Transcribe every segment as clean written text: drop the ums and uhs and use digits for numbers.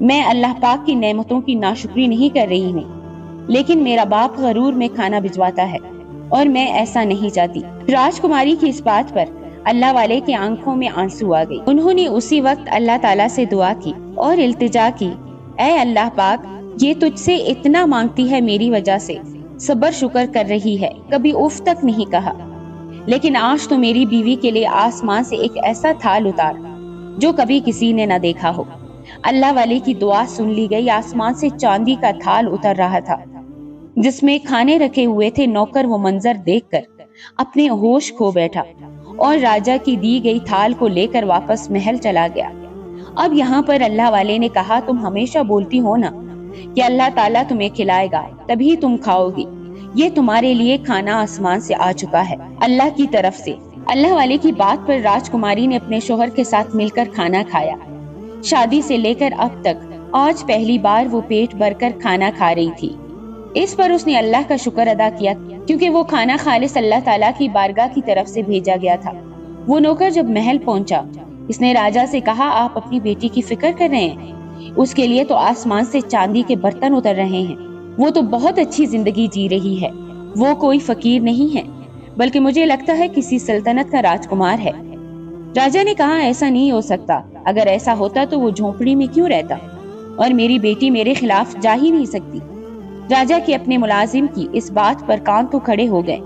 میں اللہ پاک کی نعمتوں کی ناشکری نہیں کر رہی ہوں، لیکن میرا باپ غرور میں کھانا بھجواتا ہے اور میں ایسا نہیں چاہتی۔ راجکماری کی اس بات پر اللہ والے کی آنکھوں میں آنسو آ گئی۔ انہوں نے اسی وقت اللہ تعالیٰ سے دعا کی اور التجا کی، اے اللہ پاک، یہ تجھ سے اتنا مانگتی ہے میری وجہ سے، صبر شکر کر رہی ہے، کبھی اف تک نہیں کہا، لیکن آج تو میری بیوی کے لیے آسمان سے ایک ایسا تھال اتار جو کبھی کسی نے نہ دیکھا ہو۔ اللہ والے کی دعا سن لی گئی۔ آسمان سے چاندی کا تھال اتر رہا تھا جس میں کھانے رکھے ہوئے تھے۔ نوکر وہ منظر دیکھ کر اپنے ہوش کھو بیٹھا اور راجا کی دی گئی تھال کو لے کر واپس محل چلا گیا۔ اب یہاں پر اللہ والے نے کہا، تم ہمیشہ بولتی ہو نا کہ اللہ تعالیٰ تمہیں کھلائے گا تبھی تم کھاؤ گی، یہ تمہارے لیے کھانا آسمان سے آ چکا ہے اللہ کی طرف سے۔ اللہ والے کی بات پر راجکماری نے اپنے شوہر کے ساتھ مل کر کھانا کھایا۔ شادی سے لے کر اب تک آج پہلی بار وہ پیٹ بھر کر کھانا کھا رہی تھی۔ اس پر اس نے اللہ کا شکر ادا کیا کیونکہ وہ کھانا خالص اللہ تعالیٰ کی بارگاہ کی طرف سے بھیجا گیا تھا۔ وہ نوکر جب محل پہنچا، اس نے راجا سے کہا، آپ اپنی بیٹی کی فکر کر رہے ہیں؟ اس کے لیے تو آسمان سے چاندی کے برتن اتر رہے ہیں، وہ تو بہت اچھی زندگی جی رہی ہے، وہ کوئی فقیر نہیں ہے بلکہ مجھے لگتا ہے کسی سلطنت کا راجکمار ہے۔ راجا نے کہا، ایسا نہیں ہو سکتا، اگر ایسا ہوتا تو وہ جھونپڑی میں کیوں رہتا اور میری بیٹی میرے خلاف جا ہی نہیں سکتی۔ راجا کے اپنے ملازم کی اس بات پر کان تو کھڑے ہو گئے،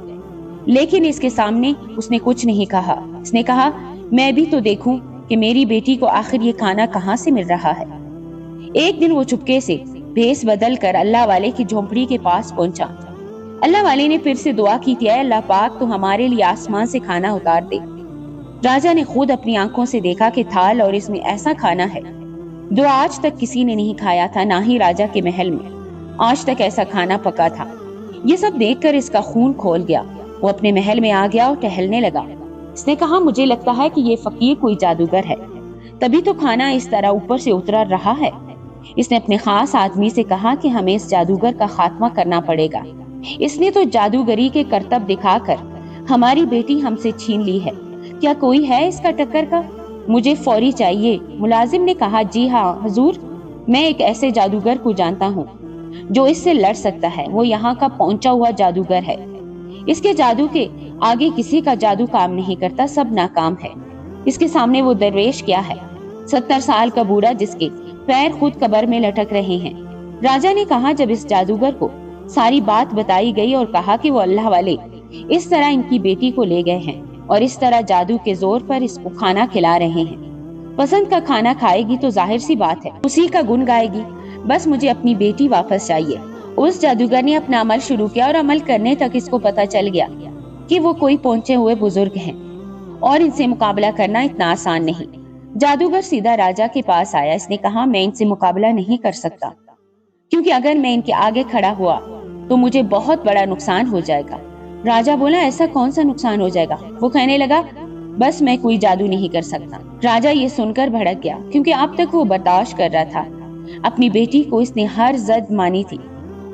لیکن اس کے سامنے اس نے کچھ نہیں کہا۔ اس نے کہا، میں بھی تو دیکھوں کہ میری بیٹی کو آخر یہ کھانا کہاں سے مل رہا ہے۔ ایک دن وہ چپکے سے بھیس بدل کر اللہ والے کی جھونپڑی کے پاس پہنچا۔ اللہ والے نے پھر سے دعا کی تھی، اے اللہ پاک، تو ہمارے لیے آسمان سے کھانا اتار دے۔ راجا نے خود اپنی آنکھوں سے دیکھا کہ تھال اور اس میں ایسا کھانا ہے جو آج تک کسی نے نہیں کھایا تھا، نہ ہی راجا کے محل میں آج تک ایسا کھانا پکا تھا۔ یہ سب دیکھ کر اس کا خون کھول گیا۔ وہ اپنے محل میں آ گیا اور ٹہلنے لگا۔ اس نے کہا، مجھے لگتا ہے کہ یہ فقیر کوئی جادوگر ہے، تبھی تو کھانا اس طرح اوپر سے اتر رہا ہے۔ اس نے اپنے خاص آدمی سے کہا کہ ہمیں اس جادوگر کا خاتمہ کرنا پڑے گا، اس نے تو جادوگری کے کرتب دکھا کر ہماری بیٹی ہم سے چھین لی ہے، کیا کوئی ہے اس کا ٹکر کا؟ مجھے فوری چاہیے۔ ملازم نے کہا، جی ہاں حضور، میں ایک ایسے جادوگر کو جانتا ہوں جو اس سے لڑ سکتا ہے، وہ یہاں کا پہنچا ہوا جادوگر ہے، اس کے جادو کے آگے کسی کا جادو کام نہیں کرتا، سب ناکام ہے۔ اس کے سامنے وہ درویش کیا ہے، 70 سال کا بوڑھا جس کے پیر خود قبر میں لٹک رہے ہیں۔ راجا نے کہا، جب اس جادوگر کو ساری بات بتائی گئی اور کہا کہ وہ اللہ والے اس طرح ان کی بیٹی کو لے گئے ہیں اور اس طرح جادو کے زور پر اس کو کھانا کھلا رہے ہیں، پسند کا کھانا کھائے گی تو ظاہر سی بات ہے اسی کا گن گائے گی، بس مجھے اپنی بیٹی واپس چاہیے۔ اس جادوگر نے اپنا عمل شروع کیا اور عمل کرنے تک اس کو پتا چل گیا کہ وہ کوئی پہنچے ہوئے بزرگ ہیں اور ان سے مقابلہ کرنا اتنا آسان نہیں۔ جادوگر سیدھا راجا کے پاس آیا۔ اس نے کہا، میں ان سے مقابلہ نہیں کر سکتا کیونکہ اگر میں ان کے آگے کھڑا ہوا تو مجھے بہت بڑا نقصان ہو جائے گا۔ راجا بولا، ایسا کون سا نقصان ہو جائے گا؟ وہ کہنے لگا، بس میں کوئی جادو نہیں کر سکتا۔ راجا یہ سن کر بھڑک گیا کیونکہ اب تک وہ برداشت کر رہا تھا، اپنی بیٹی کو اس نے ہر ضد مانی تھی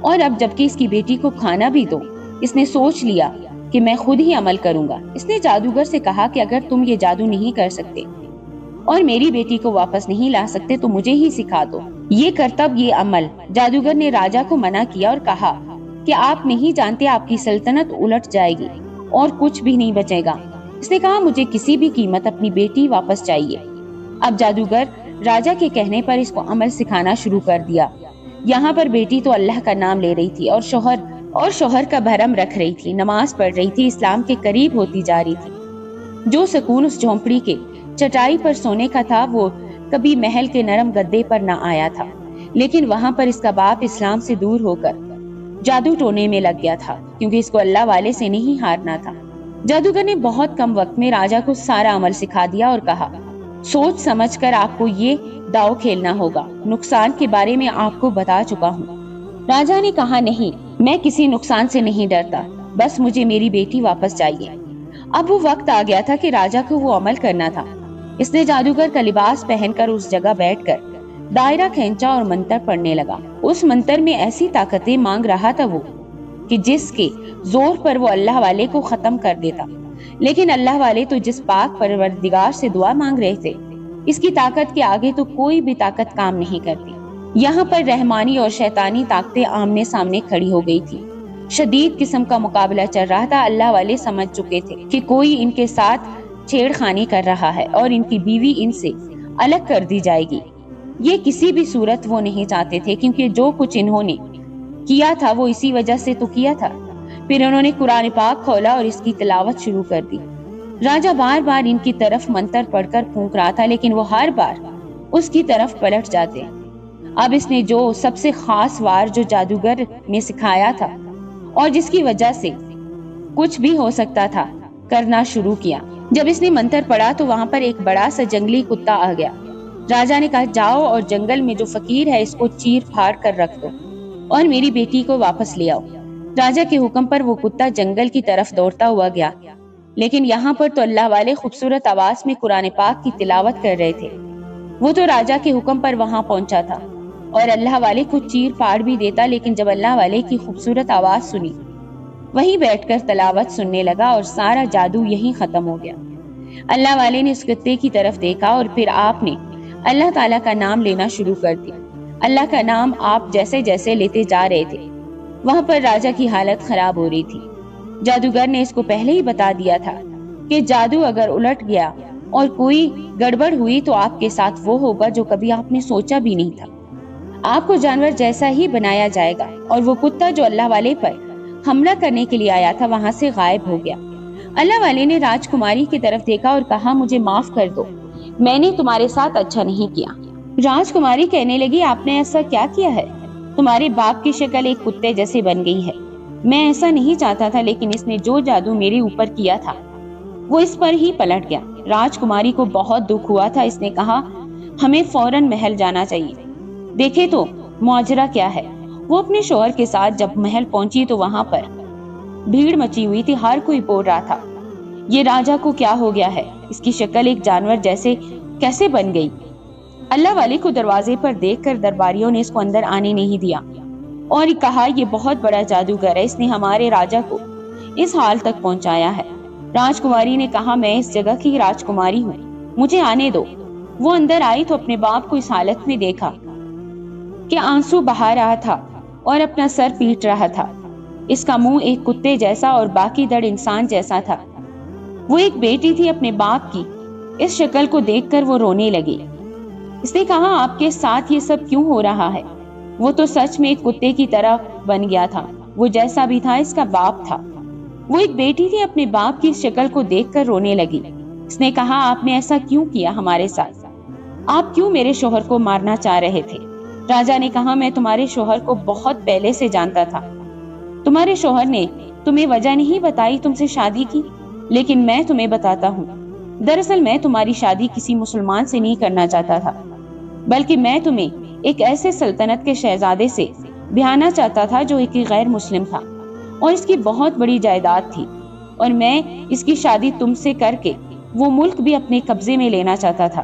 اور اب جبکہ اس کی بیٹی کو کھانا بھی دو، اس نے سوچ لیا کہ میں خود ہی عمل کروں گا۔ اس نے جادوگر سے کہا کہ اگر تم یہ جادو نہیں کر سکتے اور میری بیٹی کو واپس نہیں لا سکتے تو مجھے ہی سکھا دو یہ کرتب، یہ عمل۔ جادوگر نے راجا کو منع کیا اور کہا کہ آپ نہیں جانتے آپ کی سلطنت الٹ جائے گی اور کچھ بھی نہیں بچے گا۔ اس نے کہا، مجھے کسی بھی قیمت اپنی بیٹی واپس چاہیے۔ اب جادوگر راجا کے کہنے پر اس کو عمل سکھانا شروع کر دیا۔ یہاں پر بیٹی تو اللہ کا نام لے رہی تھی اور شوہر کا بھرم رکھ رہی تھی، نماز پڑھ رہی تھی، اسلام کے قریب ہوتی جا رہی تھی۔ جو سکون اس جھونپڑی کے چٹائی پر سونے کا تھا وہ کبھی محل کے نرم گدے پر نہ آیا تھا، لیکن وہاں پر اس کا باپ اسلام سے دور ہو کر جادو ٹونے میں لگ گیا تھا کیونکہ اس کو اللہ والے سے نہیں ہارنا تھا۔ جادوگر نے بہت کم وقت میں راجا کو سارا عمل سکھا دیا اور کہا، سوچ سمجھ کر آپ کو یہ داؤ کھیلنا ہوگا، نقصان کے بارے میں آپ کو بتا چکا ہوں۔ راجا نے کہا، نہیں، میں کسی نقصان سے نہیں ڈرتا، بس مجھے میری بیٹی واپس چاہیے۔ اب وہ وقت آ گیا تھا کہ راجا کو وہ عمل کرنا تھا۔ اس نے جادوگر کا لباس پہن کر اس جگہ بیٹھ کر دائرہ کھینچا اور منتر پڑھنے لگا۔ اس منتر میں ایسی طاقتیں مانگ رہا تھا وہ کہ جس کے زور پر وہ اللہ والے کو ختم کر دیتا، لیکن اللہ والے تو جس پاک پروردگار سے دعا مانگ رہے تھے اس کی طاقت کے آگے تو کوئی بھی طاقت کام نہیں کرتی۔ یہاں پر رحمانی اور شیطانی طاقتیں آمنے سامنے کھڑی ہو گئی تھی۔ شدید قسم کا مقابلہ چل رہا تھا۔ اللہ والے سمجھ چکے تھے کہ کوئی ان کے ساتھ چھیڑ خانی کر رہا ہے اور ان کی بیوی ان سے الگ کر دی جائے گی۔ یہ کسی بھی صورت وہ نہیں چاہتے تھے، کیونکہ جو کچھ انہوں نے کیا تھا وہ اسی وجہ سے تو کیا تھا۔ پھر انہوں نے قرآن پاک کھولا اور اس کی تلاوت شروع کر دی۔ راجا بار بار ان کی طرف منتر پڑھ کر پھونک رہا تھا، لیکن وہ ہر بار اس کی طرف پلٹ جاتے۔ اب اس نے جو سب سے خاص وار جو جادوگر نے سکھایا تھا اور جس کی وجہ سے کچھ بھی ہو سکتا تھا کرنا شروع کیا۔ جب اس نے منتر پڑھا تو وہاں پر ایک بڑا سا جنگلی کتا آ گیا۔ راجا نے کہا، جاؤ اور جنگل میں جو فقیر ہے اس کو چیر پھاڑ کر رکھ دو اور میری بیٹی کو واپس لے آؤ۔ راجا کے حکم پر وہ کتا جنگل کی طرف دوڑتا ہوا گیا، لیکن یہاں پر تو اللہ والے خوبصورت آواز میں قرآن پاک کی تلاوت کر رہے تھے۔ وہ تو راجا کے حکم پر وہاں پہنچا تھا اور اللہ والے کو چیر پھاڑ بھی دیتا، لیکن جب اللہ والے کی خوبصورت آواز سنی وہیں بیٹھ کر تلاوت سننے لگا اور سارا جادو یہیں ختم ہو گیا۔ اللہ والے نے اس کتے کی طرف دیکھا اور پھر آپ نے اللہ تعالیٰ کا نام لینا شروع کر دیا۔ اللہ کا نام آپ جیسے جیسے لیتے جا رہے تھے وہاں پر راجا کی حالت خراب ہو رہی تھی۔ جادوگر نے اس کو پہلے ہی بتا دیا تھا کہ جادو اگر الٹ گیا اور کوئی گڑبڑ ہوئی تو آپ کے ساتھ وہ ہوگا جو کبھی آپ نے سوچا بھی نہیں تھا۔ آپ کو جانور جیسا ہی بنایا جائے گا، اور وہ کتا جو اللہ والے پر حملہ کرنے کے لیے آیا تھا وہاں سے غائب ہو گیا۔ اللہ والے نے راجکماری کی طرف دیکھا اور کہا، مجھے معاف کر دو، میں نے تمہارے ساتھ اچھا نہیں کیا۔ راجکماری کہنے لگی، آپ نے ایسا کیا کیا ہے؟ تمہارے باپ کی شکل ایک کتے جیسے بن گئی ہے۔ میں ایسا نہیں چاہتا تھا، لیکن اس نے جو جادو میرے اوپر کیا تھا وہ اس پر ہی پلٹ گیا۔ راجکماری کو بہت دکھ ہوا تھا۔ اس نے کہا، ہمیں فوراً محل جانا چاہیے، دیکھے تو ماجرا کیا ہے۔ وہ اپنے شوہر کے ساتھ جب محل پہنچی تو وہاں پر بھیڑ مچی ہوئی تھی، ہر کوئی بول رہا تھا، یہ راجا کو کیا ہو گیا ہے؟ اس کی شکل ایک جانور جیسے کیسے بن گئی؟ اللہ والے کو دروازے پر دیکھ کر درباریوں نے اس کو اندر آنے نہیں دیا اور کہا، یہ بہت بڑا جادوگر ہے، اس نے ہمارے راجا کو اس حال تک پہنچایا ہے۔ راجکماری نے کہا، میں اس جگہ کی راجکماری ہوں، مجھے آنے دو۔ وہ اندر آئی تو اپنے باپ کو اس حالت میں دیکھا کہ آنسو بہا رہا تھا اور اپنا سر پیٹ رہا تھا۔ اس کا منہ ایک کتے جیسا اور باقی دڑ انسان جیسا تھا۔ وہ ایک بیٹی تھی اپنے باپ کی۔ اس شکل کو دیکھ کر وہ رونے لگی۔ اس نے کہا، آپ کے ساتھ یہ سب کیوں ہو رہا ہے؟ وہ تو سچ میں ایک کتے کی طرح بن گیا تھا، وہ جیسا بھی تھا اس کا باپ تھا۔ وہ ایک بیٹی تھی اپنے باپ کی اس شکل کو دیکھ کر رونے لگی۔ اس نے کہا، آپ نے ایسا کیوں کیا ہمارے ساتھ؟ آپ کیوں میرے شوہر کو مارنا چاہ رہے تھے؟ راجا نے کہا، میں تمہارے شوہر کو بہت پہلے سے جانتا تھا۔ تمہارے شوہر نے تمہیں وجہ نہیں بتائی تم سے شادی کی، لیکن میں تمہیں بتاتا ہوں۔ دراصل میں تمہاری شادی کسی مسلمان سے نہیں کرنا چاہتا تھا، بلکہ میں تمہیں ایک ایسے سلطنت کے شہزادے سے بیاہنا چاہتا تھا جو ایک غیر مسلم تھا اور اس کی بہت بڑی جائیداد تھی، اور میں اس کی شادی تم سے کر کے وہ ملک بھی اپنے قبضے میں لینا چاہتا تھا۔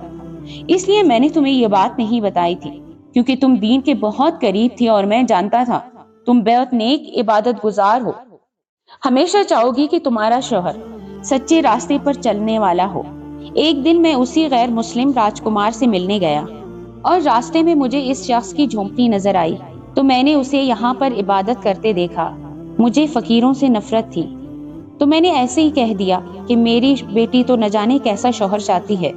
اس لیے میں نے تمہیں یہ بات نہیں بتائی تھی، کیونکہ تم دین کے بہت قریب تھی اور میں جانتا تھا تم بہت نیک عبادت گزار ہو، ہمیشہ چاہو گی کہ تمہارا شوہر سچے راستے پر چلنے والا ہو۔ ایک دن میں اسی غیر مسلم راجکمار سے ملنے گیا اور راستے میں مجھے اس شخص کی جھونپڑی نظر آئی، تو میں نے اسے یہاں پر عبادت کرتے دیکھا۔ مجھے فقیروں سے نفرت تھی، تو میں نے ایسے ہی کہہ دیا کہ میری بیٹی تو نہ جانے کیسا شوہر چاہتی ہے،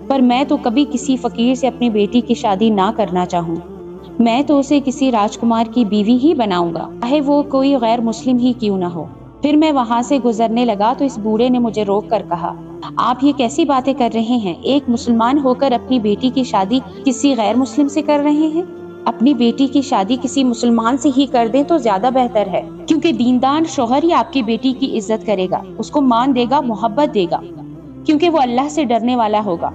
پر میں تو کبھی کسی فقیر سے اپنی بیٹی کی شادی نہ کرنا چاہوں۔ میں تو اسے کسی راجکمار کی بیوی ہی بناؤں گا، چاہے وہ کوئی غیر مسلم ہی کیوں نہ ہو۔ پھر میں وہاں سے گزرنے لگا تو اس بوڑھے نے مجھے روک کر کہا، آپ یہ کیسی باتیں کر رہے ہیں؟ ایک مسلمان ہو کر اپنی بیٹی کی شادی کسی غیر مسلم سے کر رہے ہیں؟ اپنی بیٹی کی شادی کسی مسلمان سے ہی کر دیں تو زیادہ بہتر ہے، کیونکہ دیندار شوہر ہی آپ کی بیٹی کی عزت کرے گا، اس کو مان دے گا، محبت دے گا، کیونکہ وہ اللہ سے ڈرنے والا ہوگا۔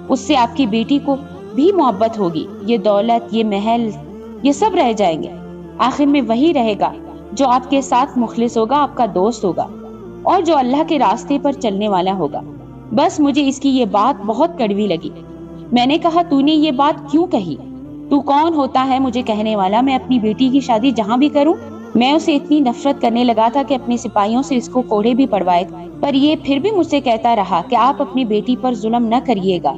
اس سے آپ کی بیٹی کو بھی محبت ہوگی۔ یہ دولت، یہ محل، یہ سب رہ جائیں گے، آخر میں وہی رہے گا جو آپ کے ساتھ مخلص ہوگا، آپ کا دوست ہوگا اور جو اللہ کے راستے پر چلنے والا ہوگا۔ بس مجھے اس کی یہ بات بہت کڑوی لگی۔ میں نے کہا، تو نے یہ بات کیوں کہی؟ تو کون ہوتا ہے مجھے کہنے والا؟ میں اپنی بیٹی کی شادی جہاں بھی کروں میں اسے اتنی نفرت کرنے لگا تھا کہ اپنے سپاہیوں سے اس کو کوڑے بھی پڑوائے، پر یہ پھر بھی مجھ سے کہتا رہا کہ آپ اپنی بیٹی پر ظلم نہ کریے گا،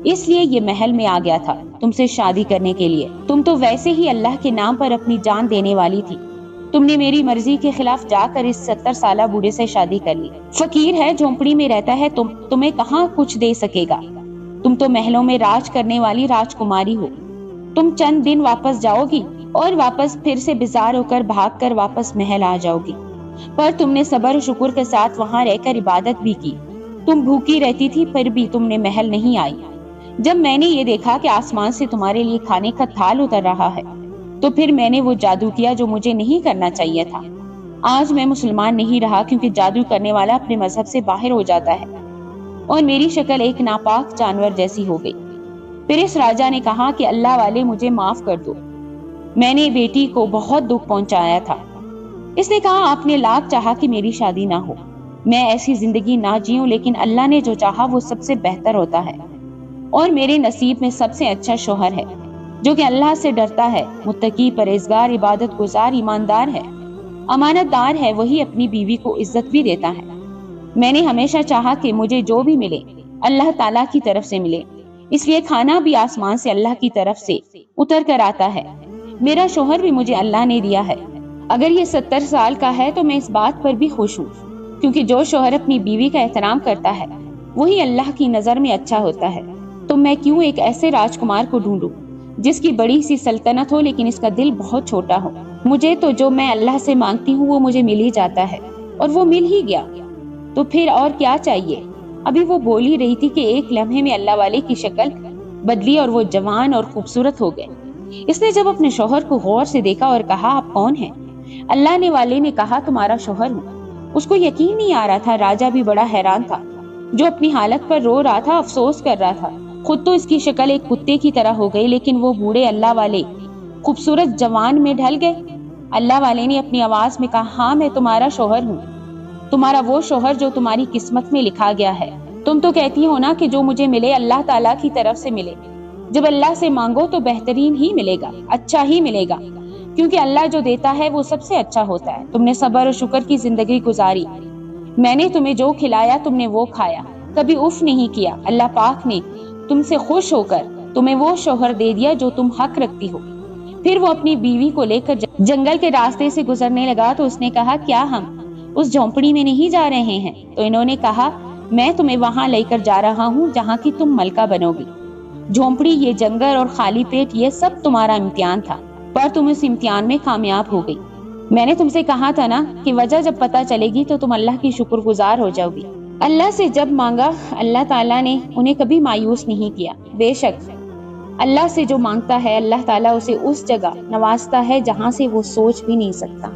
اس لیے یہ محل میں آ گیا تھا تم سے شادی کرنے کے لیے۔ تم تو ویسے ہی اللہ کے نام پر اپنی جان دینے والی تھی، تم نے میری مرضی کے خلاف جا کر اس 70 سالہ بوڑھے سے شادی کر لی۔ فقیر ہے، جھونپڑی میں رہتا ہے، تمہیں کہاں کچھ دے سکے گا؟ تم تو محلوں میں راج کرنے والی راجکماری ہو۔ تم چند دن واپس جاؤ گی اور واپس پھر سے بیزار ہو کر بھاگ کر واپس محل آ جاؤ گی، پر تم نے صبر و شکر کے ساتھ وہاں رہ کر عبادت بھی کی۔ تم بھوکی رہتی تھی پھر بھی تم نے محل نہیں آئی۔ جب میں نے یہ دیکھا کہ آسمان سے تمہارے لیے کھانے کا تھال اتر رہا ہے تو پھر میں نے وہ جادو کیا جو مجھے نہیں کرنا چاہیے تھا۔ آج میں مسلمان نہیں رہا کیونکہ جادو کرنے والا اپنے مذہب سے باہر ہو جاتا ہے اور میری شکل ایک ناپاک جانور جیسی ہو گئی۔ پھر اس راجا نے کہا کہ اللہ والے مجھے معاف کر دو، میں نے بیٹی کو بہت دکھ پہنچایا تھا۔ اس نے کہا آپ نے لاکھ چاہا کہ میری شادی نہ ہو، میں ایسی زندگی نہ جیوں، لیکن اللہ نے جو چاہا وہ سب سے بہتر ہوتا ہے اور میرے نصیب میں سب سے اچھا شوہر ہے جو کہ اللہ سے ڈرتا ہے، متقی، پرہیزگار، عبادت گزار، ایماندار ہے، امانت دار ہے، وہی اپنی بیوی کو عزت بھی دیتا ہے۔ میں نے ہمیشہ چاہا کہ مجھے جو بھی ملے اللہ تعالیٰ کی طرف سے ملے، اس لیے کھانا بھی آسمان سے اللہ کی طرف سے اتر کر آتا ہے۔ میرا شوہر بھی مجھے اللہ نے دیا ہے، اگر یہ 70 سال کا ہے تو میں اس بات پر بھی خوش ہوں، کیونکہ جو شوہر اپنی بیوی کا احترام کرتا ہے وہی اللہ کی نظر میں اچھا ہوتا ہے۔ تو میں کیوں ایک ایسے راجکمار کو ڈھونڈوں جس کی بڑی سی سلطنت ہو لیکن اس کا دل بہت چھوٹا ہو؟ مجھے تو جو میں اللہ سے مانگتی ہوں وہ مجھے مل ہی جاتا ہے، اور وہ مل ہی گیا، تو پھر اور کیا چاہیے؟ ابھی وہ بول ہی رہی تھی کہ ایک لمحے میں اللہ والے کی شکل بدلی اور وہ جوان اور خوبصورت ہو گئے۔ اس نے جب اپنے شوہر کو غور سے دیکھا اور کہا آپ کون ہیں؟ اللہ والے نے کہا تمہارا شوہر ہوں۔ اس کو یقین نہیں آ رہا تھا، راجا بھی بڑا حیران تھا، جو اپنی حالت پر رو رہا تھا، افسوس کر رہا تھا۔ خود تو اس کی شکل ایک کتے کی طرح ہو گئی، لیکن وہ بوڑھے اللہ والے خوبصورت جوان میں ڈھل گئے۔ اللہ والے نے اپنی آواز میں کہا ہاں میں تمہارا شوہر ہوں، تمہارا وہ شوہر جو تمہاری قسمت میں لکھا گیا ہے۔ تم تو کہتی ہو نا کہ جو مجھے ملے اللہ تعالیٰ کی طرف سے ملے، جب اللہ سے مانگو تو بہترین ہی ملے گا، اچھا ہی ملے گا، کیونکہ اللہ جو دیتا ہے وہ سب سے اچھا ہوتا ہے۔ تم نے صبر و شکر کی زندگی گزاری، میں نے تمہیں جو کھلایا تم نے وہ کھایا، کبھی اف نہیں کیا۔ اللہ پاک نے تم سے خوش ہو کر تمہیں وہ شوہر دے دیا جو تم حق رکھتی ہو۔ پھر وہ اپنی بیوی کو لے کر جنگل کے راستے سے گزرنے لگا تو اس نے کہا کیا ہم اس جھونپڑی میں نہیں جا رہے ہیں؟ تو انہوں نے کہا میں تمہیں وہاں لے کر جا رہا ہوں جہاں کی تم ملکہ بنو گی۔ جھونپڑی، یہ جنگل اور خالی پیٹ، یہ سب تمہارا امتحان تھا، پر تم اس امتحان میں کامیاب ہو گئی۔ میں نے تم سے کہا تھا نا کہ وجہ جب پتہ چلے گی تو تم اللہ کی شکر گزار ہو جاؤ گی۔ اللہ سے جب مانگا اللہ تعالیٰ نے انہیں کبھی مایوس نہیں کیا۔ بے شک اللہ سے جو مانگتا ہے اللہ تعالیٰ اسے اس جگہ نوازتا ہے جہاں سے وہ سوچ بھی نہیں سکتا۔